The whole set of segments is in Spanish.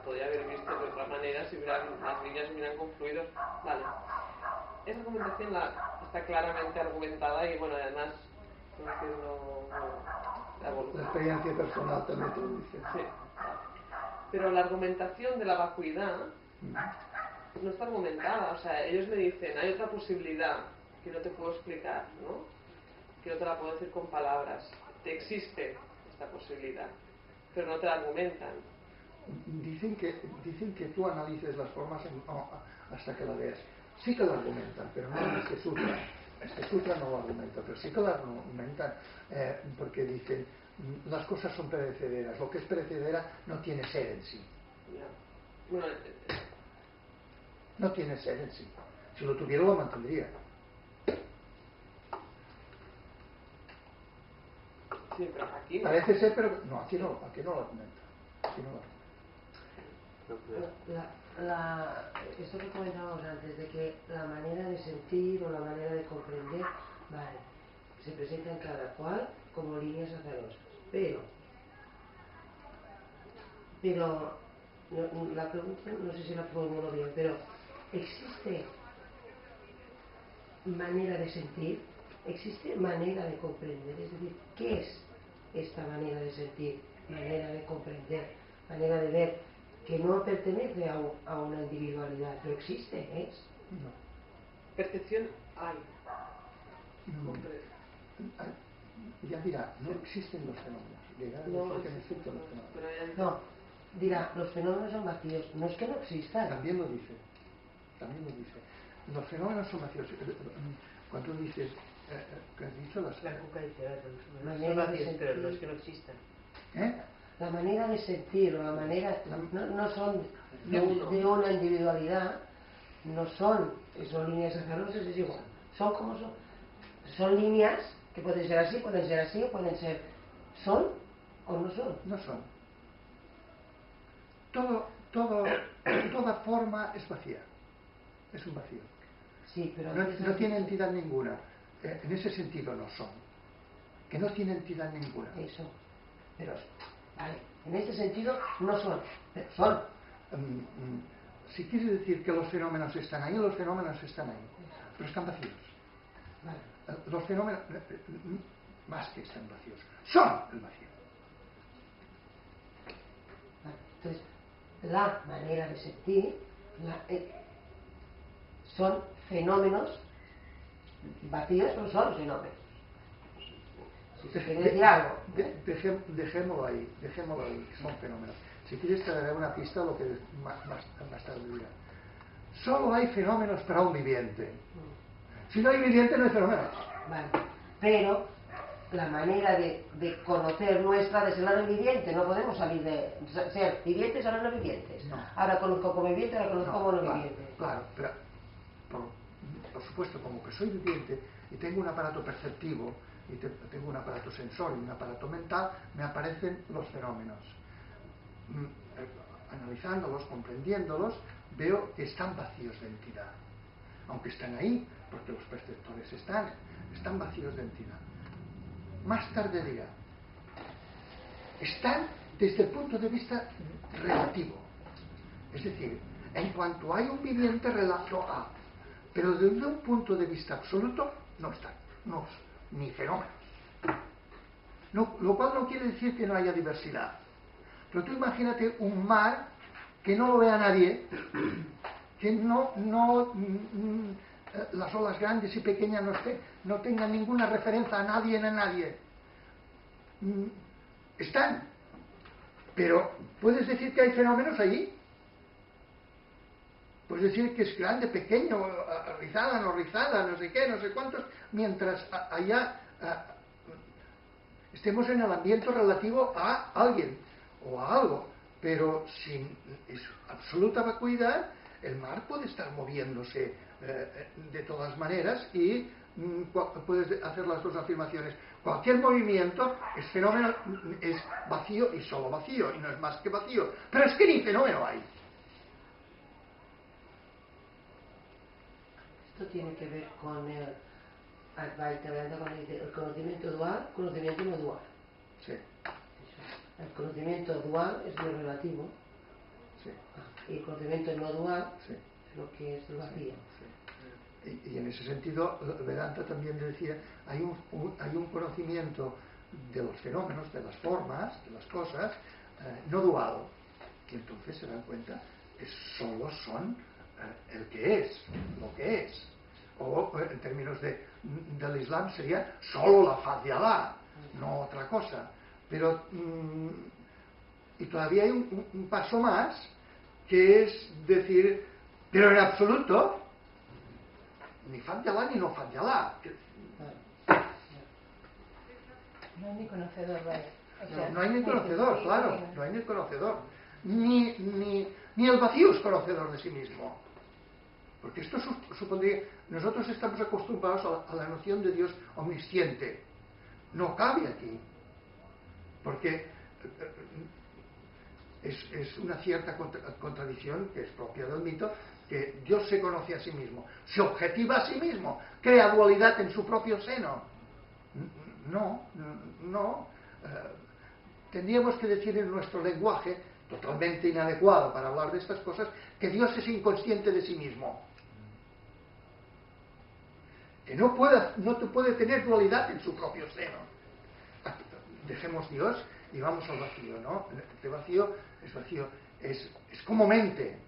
podría haber visto de otra manera si las líneas hubieran confluido. Vale. Esa argumentación está claramente argumentada y, bueno, además, la experiencia personal también te lo dice. Sí. Pero la argumentación de la vacuidad no está argumentada. O sea, ellos me dicen, hay otra posibilidad que no te puedo explicar, ¿no? Que no te la puedo decir con palabras. Existe esta posibilidad, pero no te la argumentan. Dicen que tú analices las formas hasta que la veas. Sí que la argumentan, pero no en este sutra. Este sutra no lo argumenta, pero sí que la argumentan, porque dicen, las cosas son perecederas. Lo que es perecedera no tiene ser en sí. Bueno, no tiene ser en sí. Si lo tuviera, lo mantendría. Sí, pero aquí no. Parece ser, pero no, aquí no lo argumenta. Aquí no lo argumenta. Esto que comentábamos antes, de que la manera de sentir o la manera de comprender, vale, se presenta en cada cual como líneas azarosas, pero la pregunta, no sé si la formulo bien, pero ¿existe manera de sentir? ¿Existe manera de comprender? Es decir, ¿qué es esta manera de sentir, manera de comprender, manera de ver, que no pertenece a una individualidad, pero existe, es? No. Percepción hay. Ya dirá, no existen los fenómenos. No, dirá, los fenómenos son vacíos. No es que no existan. También lo dice. Los fenómenos son vacíos. Cuando tú dices, ¿qué has dicho? La cuca dice, son vacíos, pero no es que no existan. La manera de sentir o la manera no son de una individualidad, no son líneas azarosas, es igual, son como son líneas que pueden ser así o pueden ser son o no son. No son. Toda forma es vacía, es un vacío. Sí, pero no tiene entidad ninguna. En ese sentido no son, que no tiene entidad ninguna. Eso, pero vale, en este sentido no son, pero son. Si quieres decir que los fenómenos están ahí, los fenómenos están ahí, pero están vacíos. Vale. Los fenómenos, más que están vacíos, son el vacío. Vale. Entonces, la manera de sentir son fenómenos vacíos, pero son fenómenos. Si se quiere decir algo. Dejémoslo ahí, que son fenómenos. Si quieres te daré una pista lo que más tarde dirá. Solo hay fenómenos para un viviente. Si no hay viviente no hay fenómenos. Vale. Pero la manera de conocer nuestra de ser la no viviente, no podemos salir de ser vivientes a no vivientes. No. Ahora conozco como viviente, ahora conozco como no claro, viviente. Claro, pero por supuesto, como que soy viviente y tengo un aparato perceptivo y tengo un aparato sensor y un aparato mental, me aparecen los fenómenos. Analizándolos, comprendiéndolos, veo que están vacíos de entidad. Aunque están ahí, porque los perceptores están vacíos de entidad. Más tarde dirá, están desde el punto de vista relativo. Es decir, en cuanto hay un viviente relato a, pero desde un punto de vista absoluto no están, ni fenómenos. No, lo cual no quiere decir que no haya diversidad. Pero tú imagínate un mar que no lo vea nadie, que las olas grandes y pequeñas no tengan ninguna referencia a nadie ni a nadie. Están. Pero ¿puedes decir que hay fenómenos allí? Puedes decir que es grande, pequeño, rizada, no rizada, no sé qué, no sé cuántos, mientras allá estemos en el ambiente relativo a alguien o a algo. Pero sin absoluta vacuidad, el mar puede estar moviéndose de todas maneras y puedes hacer las dos afirmaciones. Cualquier movimiento es fenómeno, es vacío y solo vacío, y no es más que vacío. Pero es que ni fenómeno hay. Esto tiene que ver con el Advaita Vedanta, con el conocimiento dual, conocimiento no dual. Sí. El conocimiento dual es lo relativo. Y el conocimiento no dual sí, es lo que es el vacío. sí. Y en ese sentido, Vedanta también decía, hay un conocimiento de los fenómenos, de las formas, de las cosas, no dual, que entonces se dan cuenta que solo son el que es, lo que es. O en términos del Islam sería solo la faz de Alá, no otra cosa. Pero y todavía hay un paso más, que es decir, pero en absoluto ni faz de Alá ni no faz de Alá. No hay ni conocedor, vaya. No hay ni conocedor, claro, no hay ni conocedor. Ni el vacío es conocedor de sí mismo. Porque esto supondría, nosotros estamos acostumbrados a la noción de Dios omnisciente. No cabe aquí. Porque es una cierta contradicción que es propia del mito, que Dios se conoce a sí mismo, se objetiva a sí mismo, crea dualidad en su propio seno. No. Tendríamos que decir en nuestro lenguaje, totalmente inadecuado para hablar de estas cosas, que Dios es inconsciente de sí mismo. Que no puede tener dualidad en su propio seno. Dejemos Dios y vamos al vacío, ¿no? Este vacío es como mente,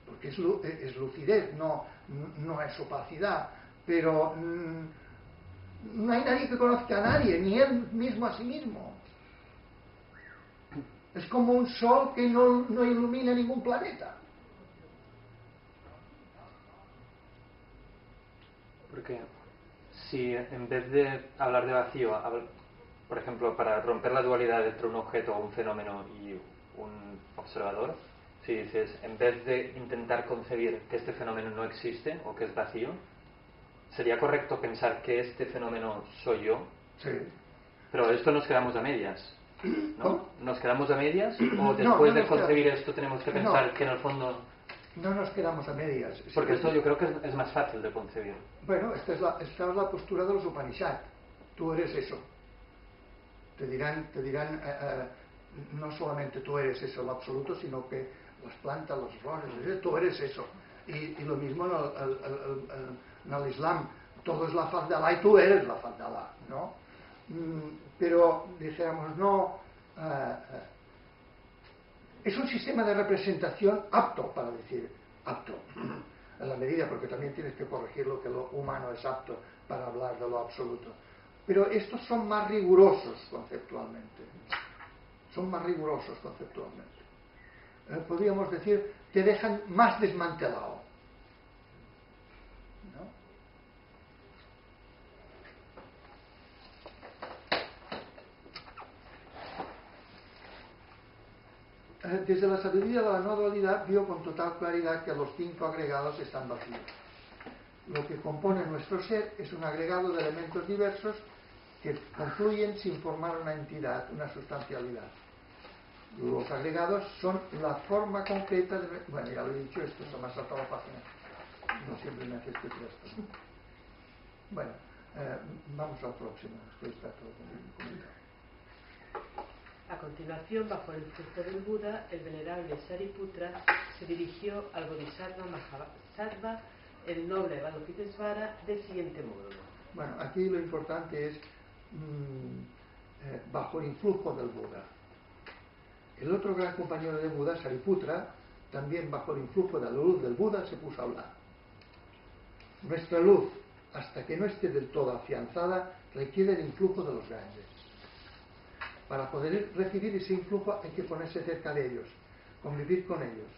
porque es lucidez, no es opacidad, pero no hay nadie que conozca a nadie, ni él mismo a sí mismo. Es como un sol que no ilumina ningún planeta. Porque si en vez de hablar de vacío, por ejemplo, para romper la dualidad entre un objeto o un fenómeno y un observador, si dices, en vez de intentar concebir que este fenómeno no existe o que es vacío, ¿sería correcto pensar que este fenómeno soy yo? Sí. Pero esto nos quedamos a medias, ¿no? ¿Cómo? ¿Nos quedamos a medias? ¿O después de concebir esto tenemos que pensar No. que en el fondo... No nos quedamos a medias. Porque esto yo creo que es más fácil de concebir. Bueno, esta es la postura de los Upanishad. Tú eres eso. Te dirán no solamente tú eres eso, el absoluto, sino que las plantas, las flores, tú eres eso. Y lo mismo en el Islam. Todo es la faz de Alá y tú eres la faz de Alá, ¿no? Pero dijéramos, no... es un sistema de representación apto, para decir apto, en la medida, porque también tienes que corregir lo que lo humano es apto para hablar de lo absoluto. Pero estos son más rigurosos conceptualmente. Podríamos decir, te dejan más desmantelado, ¿no? Desde la sabiduría de la no dualidad vio con total claridad que los 5 agregados están vacíos. Lo que compone nuestro ser es un agregado de elementos diversos que confluyen sin formar una entidad, una sustancialidad. Los agregados son la forma concreta de... Bueno, ya lo he dicho, esto se me ha saltado la página. No siempre me hace este esto. Bueno, vamos al próximo. Esto está todo comentado. A continuación, bajo el influjo del Buda, el venerable Sariputra se dirigió al Bodhisattva Mahasattva, el noble Avalokitesvara, del siguiente modo. Bueno, aquí lo importante es bajo el influjo del Buda. El otro gran compañero de Buda, Sariputra, también bajo el influjo de la luz del Buda se puso a hablar. Nuestra luz, hasta que no esté del todo afianzada, requiere el influjo de los grandes. Para poder recibir ese influjo hay que ponerse cerca de ellos, convivir con ellos.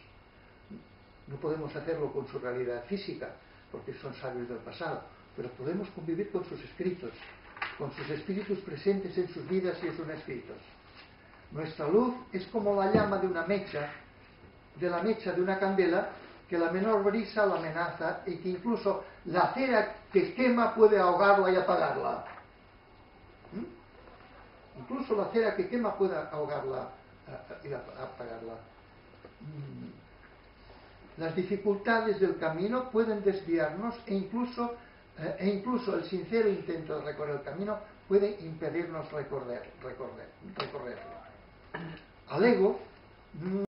No podemos hacerlo con su realidad física, porque son sabios del pasado, pero podemos convivir con sus escritos, con sus espíritus presentes en sus vidas y en sus escritos. Nuestra luz es como la llama de una mecha, de la mecha de una candela, que la menor brisa la amenaza y que incluso la cera que quema puede ahogarla y apagarla. Incluso la cera que quema puede ahogarla y apagarla. Las dificultades del camino pueden desviarnos e incluso el sincero intento de recorrer el camino puede impedirnos recorrerlo. Al ego